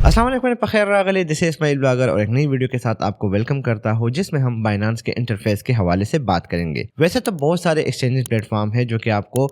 अस्सलाम वालेकुम बखैर रागले this is Ismail blogger और एक नई वीडियो के साथ आपको वेलकम करता हूँ जिसमें हम बाइनांस के इंटरफेस के हवाले से बात करेंगे। वैसे तो बहुत सारे एक्सचेंज प्लेटफॉर्म है जो कि आपको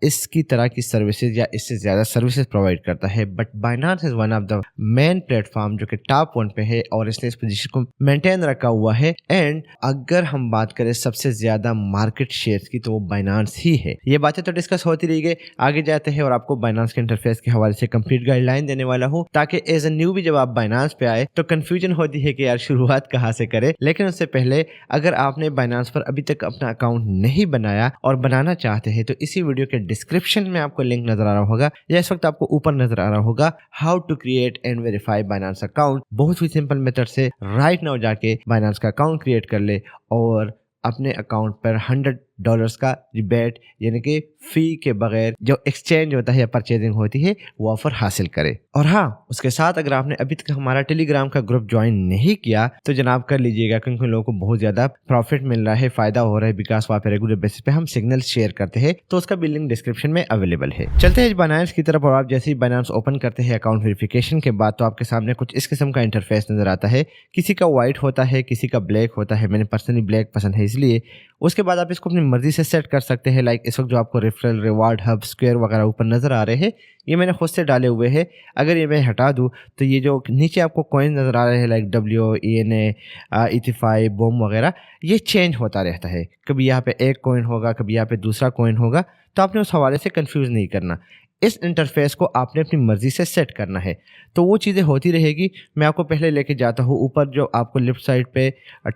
इसकी तरह की सर्विसेज या इससे ज़्यादा सर्विसेज प्रोवाइड करता है, but Binance is one of the main platform जो कि टॉप 1 पे है और इसने इस पोजीशन को मेंटेन रखा हुआ है। एंड अगर हम बात करें सबसे ज़्यादा मार्केट शेयर की तो वो बाइनांस ही है। ये बातें तो डिस्कस होती रही है, आगे जाते हैं और आपको बाइनांस के इंटरफेस के हवाले से कंप्लीट गाइडलाइन देने वाला हूँ ताकि एज ए न्यू भी जब आप बाइनांस पे आए तो कंफ्यूजन होती है कि यार शुरुआत कहाँ से करें। लेकिन उससे पहले अगर आपने बाइनांस पर अभी तक अपना अकाउंट नहीं बनाया और बनाना चाहते हैं तो इसी वीडियो के डिस्क्रिप्शन में आपको लिंक नजर आ रहा होगा या इस वक्त आपको ऊपर नजर आ रहा होगा, how to create and verify Binance account. बहुत ही सिंपल मेथड से राइट नाउ जाके बाइनांस का अकाउंट क्रिएट कर ले और अपने अकाउंट पर $100 का रिबेट यानी कि फी के बगैर जो एक्सचेंज होता है या परचेजिंग होती है वो ऑफर हासिल करे। और हाँ, उसके साथ अगर आपने अभी तक हमारा टेलीग्राम का ग्रुप ज्वाइन नहीं किया तो जनाब कर लीजिएगा, क्योंकि लोगों को बहुत ज्यादा प्रॉफिट मिल रहा है, फायदा हो रहा है, बिकॉज वहाँ पे रेगुलर बेसिस पे हम सिग्नल शेयर करते हैं, तो उसका भी लिंक डिस्क्रिप्शन में अवेलेबल है। चलते हैं बाइनांस की तरफ और आप जैसे ही बाइनांस ओपन करते हैं अकाउंट वेरिफिकेशन के बाद तो आपके सामने कुछ इस किस्म का इंटरफेस नजर आता है। किसी का व्हाइट होता है, किसी का ब्लैक होता है, मैंने पर्सनली ब्लैक पसंद है इसलिए। उसके बाद आप इसको अपनी मर्जी से सेट कर सकते हैं। लाइक इस वक्त जो आपको रेफरल, रिवार्ड, हब, स्क्वायर वगैरह ऊपर नज़र आ रहे हैं ये मैंने खुद से डाले हुए हैं। अगर ये मैं हटा दूँ तो ये जो नीचे आपको कॉइन नज़र आ रहे हैं लाइक WENA, ETHFI, बोम वगैरह, ये चेंज होता रहता है। कभी यहाँ पे एक कॉइन होगा, कभी यहाँ पे दूसरा कॉइन होगा, तो आपने उस हवाले से कंफ्यूज नहीं करना। इस इंटरफेस को आपने अपनी मर्जी से सेट करना है तो वो चीज़ें होती रहेगी। मैं आपको पहले लेके जाता हूँ ऊपर, जो आपको लेफ्ट साइड पे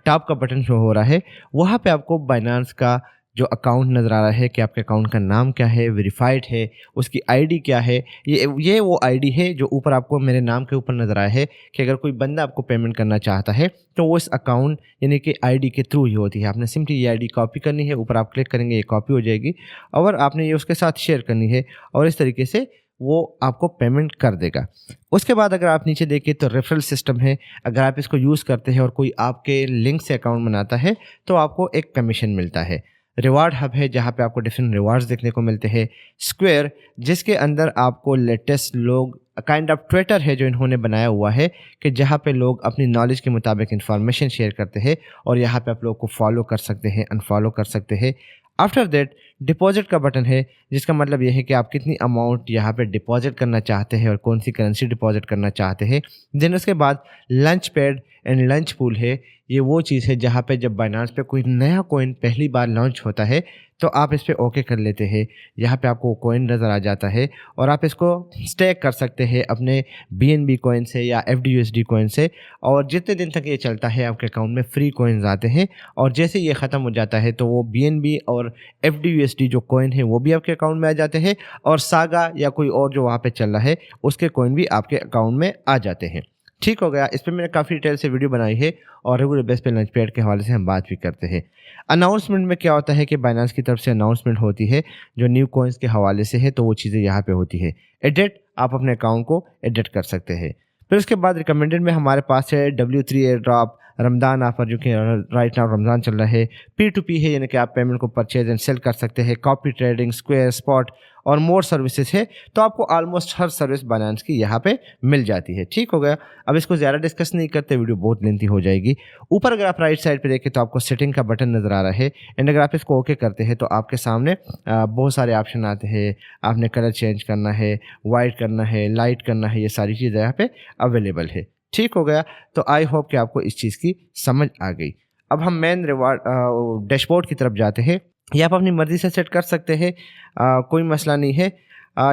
टॉप का बटन शो हो रहा है वहाँ पे आपको बाइनांस का जो अकाउंट नज़र आ रहा है कि आपके अकाउंट का नाम क्या है, वेरीफाइड है, उसकी आईडी क्या है। ये वो आईडी है जो ऊपर आपको मेरे नाम के ऊपर नज़र आया है कि अगर कोई बंदा आपको पेमेंट करना चाहता है तो वो इस अकाउंट यानी कि आईडी के थ्रू ही होती है। आपने सिंपली ये आईडी कॉपी करनी है, ऊपर आप क्लिक करेंगे ये कॉपी हो जाएगी और आपने ये उसके साथ शेयर करनी है और इस तरीके से वो आपको पेमेंट कर देगा। उसके बाद अगर आप नीचे देखिए तो रेफरल सिस्टम है। अगर आप इसको यूज़ करते हैं और कोई आपके लिंक से अकाउंट बनाता है तो आपको एक कमीशन मिलता है। रिवार्ड हब है जहाँ पे आपको डिफरेंट रिवार्ड्स देखने को मिलते हैं। स्क्वायर जिसके अंदर आपको लेटेस्ट लोग काइंड ऑफ ट्विटर है जो इन्होंने बनाया हुआ है कि जहाँ पे लोग अपनी नॉलेज के मुताबिक इंफॉर्मेशन शेयर करते हैं और यहाँ पे आप लोगों को फॉलो कर सकते हैं, अनफॉलो कर सकते हैं। आफ्टर दैट डिपॉजिट का बटन है जिसका मतलब यह है कि आप कितनी अमाउंट यहाँ पे डिपॉजिट करना चाहते हैं और कौन सी करेंसी डिपॉजिट करना चाहते हैं। देन उसके बाद lunch pad and lunch pool है। ये वो चीज़ है जहाँ पे जब बाइनांस पे कोई नया कॉइन पहली बार लॉन्च होता है तो आप इस पर ओके कर लेते हैं। यहाँ पे आपको कॉइन नज़र आ जाता है और आप इसको स्टेक कर सकते हैं अपने BNB कॉइन से या FDUSD कॉइन से, और जितने दिन तक ये चलता है आपके अकाउंट में फ्री कॉइन्स आते हैं और जैसे ये ख़त्म हो जाता है तो वो BNB और FDUSD जो कॉइन है वो भी आपके अकाउंट में आ जाते हैं और सागा या कोई और जो वहाँ पे चल रहा है उसके कॉइन भी आपके अकाउंट में आ जाते हैं। ठीक हो गया। इस पर मैंने काफ़ी डिटेल से वीडियो बनाई है और रेगुलर बेस पे लंच पैड के हवाले से हम बात भी करते हैं। अनाउंसमेंट में क्या होता है कि बाइनांस की तरफ से अनाउंसमेंट होती है जो न्यू कॉइन्स के हवाले से है, तो वो चीज़ें यहाँ पे होती है। एडिट, आप अपने अकाउंट को एडिट कर सकते हैं। फिर उसके बाद रिकमेंडेड में हमारे पास है W3 air drop, Ramzan offer जो कि राइट नाउ रमज़ान चल रहा है, P2P है यानी कि आप पेमेंट को परचेज एंड सेल कर सकते हैं, कॉपी ट्रेडिंग, स्क्वायर, स्पॉट और मोर सर्विसेज है। तो आपको ऑलमोस्ट हर सर्विस बाइनांस की यहाँ पे मिल जाती है। ठीक हो गया। अब इसको ज़्यादा डिस्कस नहीं करते, वीडियो बहुत लेंथी हो जाएगी। ऊपर अगर आप राइट साइड पे देखें तो आपको सेटिंग का बटन नज़र आ रहा है एंड अगर आप इसको ओके करते हैं तो आपके सामने बहुत सारे ऑप्शन आते हैं। आपने कलर चेंज करना है, वाइट करना है, लाइट करना है, ये सारी चीज़ें यहाँ पे अवेलेबल है। ठीक हो गया। तो आई होप कि आपको इस चीज़ की समझ आ गई। अब हम मेन रिवार्ड डैशबोर्ड की तरफ जाते हैं। ये आप अपनी मर्ज़ी से सेट कर सकते हैं, कोई मसला नहीं है।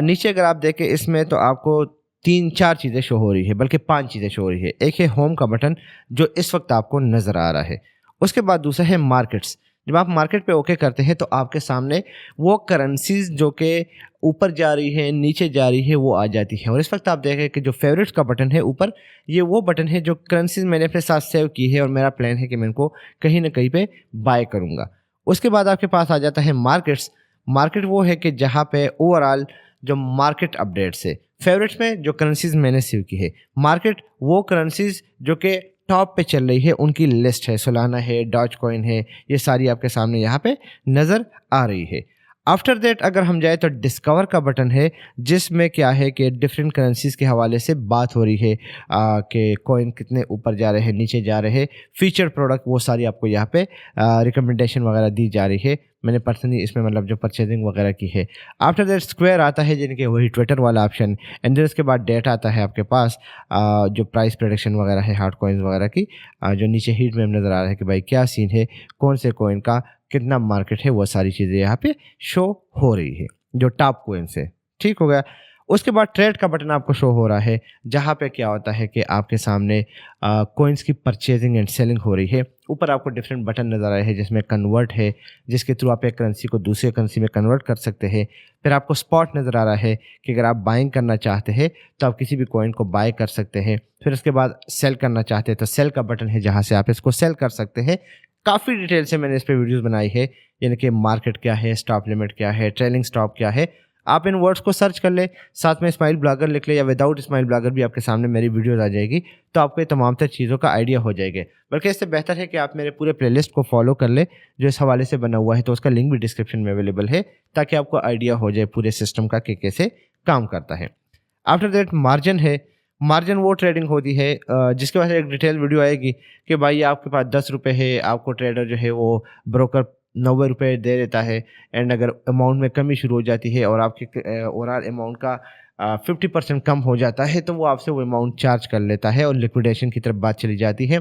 नीचे अगर आप देखें इसमें तो आपको 3-4 चीज़ें शो हो रही है, बल्कि 5 चीज़ें शो हो रही है। एक है होम का बटन जो इस वक्त आपको नज़र आ रहा है। उसके बाद दूसरा है मार्केट्स। जब आप मार्केट पे ओके करते हैं तो आपके सामने वो करेंसीज जो कि ऊपर जा रही है, नीचे जा रही है, वो आ जाती है। और इस वक्त आप देखें कि जो फेवरेट्स का बटन है ऊपर, ये वो बटन है जो करेंसीज मैंने अपने साथ सेव की है और मेरा प्लान है कि मैं इनको कहीं ना कहीं पे बाय करूँगा। उसके बाद आपके पास आ जाता है मार्केट्स। मार्केट वो है कि जहाँ पे ओवरऑल जो मार्केट अपडेट्स है, फेवरेट्स में जो करेंसीज मैंने सेव की है, मार्केट वो करेंसीज जो कि टॉप पे चल रही है उनकी लिस्ट है, सोलाना है, डॉज कॉइन है, ये सारी आपके सामने यहाँ पे नज़र आ रही है। आफ्टर दैट अगर हम जाए तो डिस्कवर का बटन है, जिसमें क्या है कि डिफरेंट करेंसीज के हवाले से बात हो रही है कि कॉइन कितने ऊपर जा रहे हैं, नीचे जा रहे हैं, फीचर प्रोडक्ट वो सारी आपको यहाँ पे रिकमेंडेशन वगैरह दी जा रही है। मैंने पर्सनली इसमें मतलब जो परचेजिंग वगैरह की है। आफ्टर दैट स्क्वायर आता है, जिनके वही ट्विटर वाला ऑप्शन, एंड देन उसके बाद डेट आता है आपके पास जो प्राइस प्रेडिक्शन वगैरह है हार्ड कॉइन्स वगैरह की, जो नीचे हीट में नज़र आ रहा है कि भाई क्या सीन है, कौन से कॉइन का कितना मार्केट है, वो सारी चीज़ें यहाँ पे शो हो रही है जो टॉप कॉइन्स है। ठीक हो गया। उसके बाद ट्रेड का बटन आपको शो हो रहा है, जहाँ पे क्या होता है कि आपके सामने कॉइन्स की परचेजिंग एंड सेलिंग हो रही है। ऊपर आपको डिफरेंट बटन नज़र आ रहे हैं, जिसमें कन्वर्ट है, जिसके थ्रू आप एक करेंसी को दूसरे करेंसी में कन्वर्ट कर सकते हैं। फिर आपको स्पॉट नज़र आ रहा है कि अगर आप बाइंग करना चाहते हैं तो आप किसी भी कॉइन को बाय कर सकते हैं। फिर उसके बाद सेल करना चाहते हैं तो सेल का बटन है, जहाँ से आप इसको सेल कर सकते हैं। काफ़ी डिटेल से मैंने इस पर वीडियोज़ बनाई है, यानी कि मार्केट क्या है, स्टॉप लिमिट क्या है, ट्रेलिंग स्टॉप क्या है। आप इन वर्ड्स को सर्च कर ले, साथ में स्माइल ब्लॉगर लिख ले, या विदाउट स्माइल ब्लॉगर भी आपके सामने मेरी वीडियोस आ जाएगी, तो आपको ये तमाम तर चीज़ों का आइडिया हो जाएगा। बल्कि इससे बेहतर है कि आप मेरे पूरे प्लेलिस्ट को फॉलो कर ले जो इस हवाले से बना हुआ है, तो उसका लिंक भी डिस्क्रिप्शन में अवेलेबल है, ताकि आपको आइडिया हो जाए पूरे सिस्टम का कि कैसे काम करता है। आफ्टर दैट मार्जिन है। मार्जिन वो ट्रेडिंग होती है जिसके वजह से एक डिटेल वीडियो आएगी कि भाई आपके पास 10 रुपये है, आपको ट्रेडर जो है वो ब्रोकर 90 रुपये दे देता है, एंड अगर अमाउंट में कमी शुरू हो जाती है और आपके ओवरऑल अमाउंट का 50% कम हो जाता है, तो वो आपसे वो अमाउंट चार्ज कर लेता है और लिक्विडेशन की तरफ बात चली जाती है।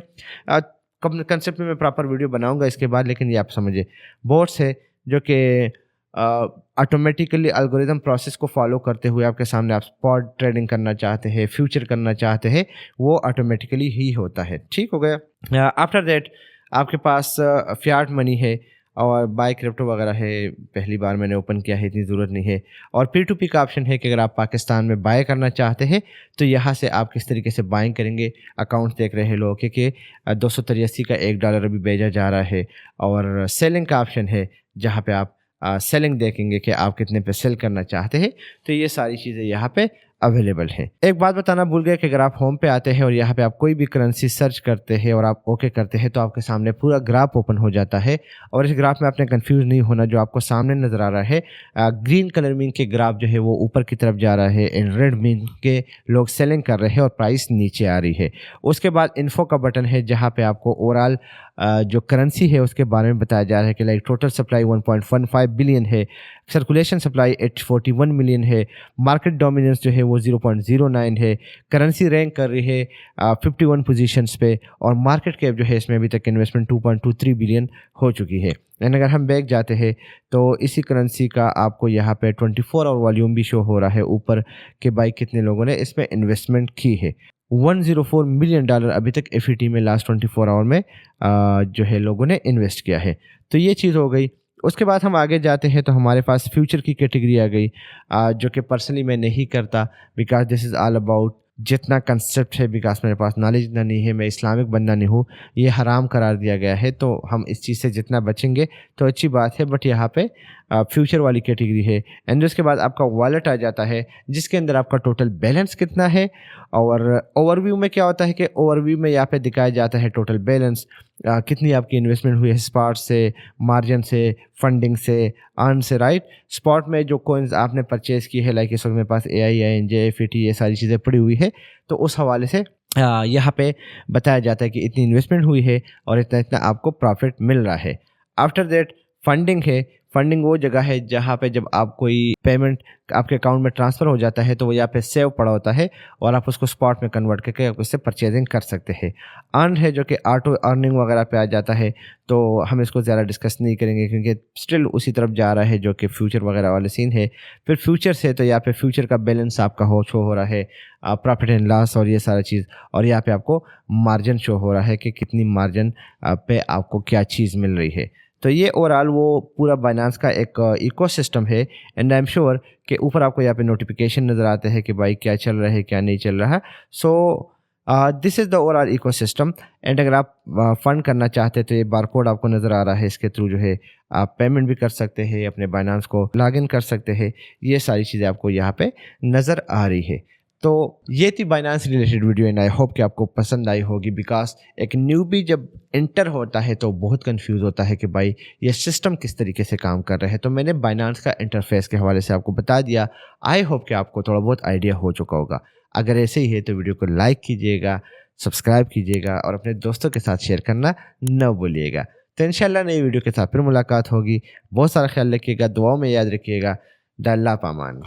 कंसेप्ट में मैं प्रॉपर वीडियो बनाऊंगा इसके बाद, लेकिन ये आप समझे बोट्स है जो कि ऑटोमेटिकली एल्गोरिदम प्रोसेस को फॉलो करते हुए आपके सामने आप स्पॉट ट्रेडिंग करना चाहते हैं, फ्यूचर करना चाहते हैं, वो ऑटोमेटिकली ही होता है। ठीक हो गया। आफ्टर दैट आपके पास फियाट मनी है और बाय क्रिप्टो वगैरह है, पहली बार मैंने ओपन किया है, इतनी ज़रूरत नहीं है। और P2P का ऑप्शन है कि अगर आप पाकिस्तान में बाय करना चाहते हैं तो यहाँ से आप किस तरीके से बाइंग करेंगे। अकाउंट देख रहे हैं लोग कि 283 का $1 अभी भेजा जा रहा है। और सेलिंग का ऑप्शन है, जहाँ पे आप सेलिंग देखेंगे कि आप कितने पे सेल करना चाहते हैं। तो ये सारी चीज़ें यहाँ पे अवेलेबल हैं। एक बात बताना भूल गया कि अगर आप होम पे आते हैं और यहाँ पे आप कोई भी करेंसी सर्च करते हैं और आप ओके करते हैं, तो आपके सामने पूरा ग्राफ ओपन हो जाता है। और इस ग्राफ में आपने कंफ्यूज नहीं होना, जो आपको सामने नज़र आ रहा है ग्रीन कलर मीन के ग्राफ जो है वो ऊपर की तरफ जा रहा है, एंड रेड मीन के लोग सेलिंग कर रहे हैं और प्राइस नीचे आ रही है। उसके बाद इन्फो का बटन है, जहाँ पे आपको ओवरऑल जो करेंसी है उसके बारे में बताया जा रहा है कि लाइक टोटल सप्लाई 1.15 बिलियन है, सर्कुलेशन सप्लाई 841 मिलियन है, मार्केट डोमिनेंस जो है वो 0.09 है, करेंसी रैंक कर रही है 51 पोजीशंस पे, और मार्केट कैप जो है इसमें अभी तक इन्वेस्टमेंट 2.23 बिलियन हो चुकी है। एंड अगर हम बैक जाते हैं तो इसी करेंसी का आपको यहाँ पे 24 और वॉल्यूम भी शो हो रहा है ऊपर कि भाई कितने लोगों ने इसमें इन्वेस्टमेंट की है। $104 मिलियन अभी तक एफईटी में लास्ट 24 आवर में जो है लोगों ने इन्वेस्ट किया है। तो ये चीज़ हो गई। उसके बाद हम आगे जाते हैं तो हमारे पास फ्यूचर की कैटेगरी आ गई, जो कि पर्सनली मैं नहीं करता, because this is all about जितना कंसेप्ट है, बिकॉज मेरे पास नॉलेज इतना नहीं है, मैं इस्लामिक बंदा नहीं हूँ, ये हराम करार दिया गया है, तो हम इस चीज़ से जितना बचेंगे तो अच्छी बात है। बट यहाँ पे फ्यूचर वाली कैटेगरी है। एंड उसके बाद आपका वॉलेट आ जाता है, जिसके अंदर आपका टोटल बैलेंस कितना है। और ओवरव्यू में क्या होता है कि ओवरव्यू में यहाँ पे दिखाया जाता है टोटल बैलेंस, कितनी आपकी इन्वेस्टमेंट हुई है स्पॉट से, मार्जिन से, फंडिंग से, अर्न से, राइट। स्पॉट में जो कॉइन्स आपने परचेज़ की है, लाइक इस वक्त मेरे पास AIINJ FET ये सारी चीज़ें पड़ी हुई है, तो उस हवाले से यहाँ पे बताया जाता है कि इतनी इन्वेस्टमेंट हुई है और इतना इतना आपको प्रॉफिट मिल रहा है। आफ्टर दैट फंडिंग है। फंडिंग वो जगह है जहाँ पे जब आप कोई पेमेंट आपके अकाउंट में ट्रांसफ़र हो जाता है तो वो यहाँ पे सेव पड़ा होता है और आप उसको स्पॉट में कन्वर्ट करके आप उससे परचेजिंग कर सकते हैं। अर्न है जो कि ऑटो अर्निंग वगैरह पे आ जाता है, तो हम इसको ज़्यादा डिस्कस नहीं करेंगे क्योंकि स्टिल उसी तरफ जा रहा है जो कि फ्यूचर वगैरह वाले सीन है। फिर फ्यूचर से तो यहाँ पे फ्यूचर का बैलेंस आपका शो हो रहा है, प्रॉफिट एंड लॉस और ये सारा चीज़, और यहाँ पे आपको मार्जिन शो हो रहा है कि कितनी मार्जिन पे आपको क्या चीज़ मिल रही है। तो ये ओवरऑल वो पूरा बाइनेंस का एक इकोसिस्टम है। एंड आई एम श्योर कि ऊपर आपको यहाँ पे नोटिफिकेशन नज़र आते हैं कि भाई क्या चल रहा है क्या नहीं चल रहा है। So this is the overall ecosystem. And अगर आप फंड करना चाहते हैं तो ये बारकोड आपको नज़र आ रहा है, इसके थ्रू जो है आप पेमेंट भी कर सकते हैं, अपने बाइनेंस को लॉगिन कर सकते हैं। ये सारी चीज़ें आपको यहाँ पे नज़र आ रही है। तो ये थी Binance related video and I hope कि आपको पसंद आई होगी, बिकॉज एक न्यूबी जब एंटर होता है तो बहुत कंफ्यूज होता है कि भाई ये सिस्टम किस तरीके से काम कर रहे हैं। तो मैंने बाइनांस का इंटरफेस के हवाले से आपको बता दिया। आई होप कि आपको थोड़ा बहुत आइडिया हो चुका होगा। अगर ऐसे ही है तो वीडियो को लाइक कीजिएगा, सब्सक्राइब कीजिएगा और अपने दोस्तों के साथ शेयर करना न भूलिएगा। तो इंशाल्लाह नई वीडियो के साथ फिर मुलाकात होगी। बहुत सारा ख्याल रखिएगा, दुआओं में याद रखिएगा। द अल्लाह पामान।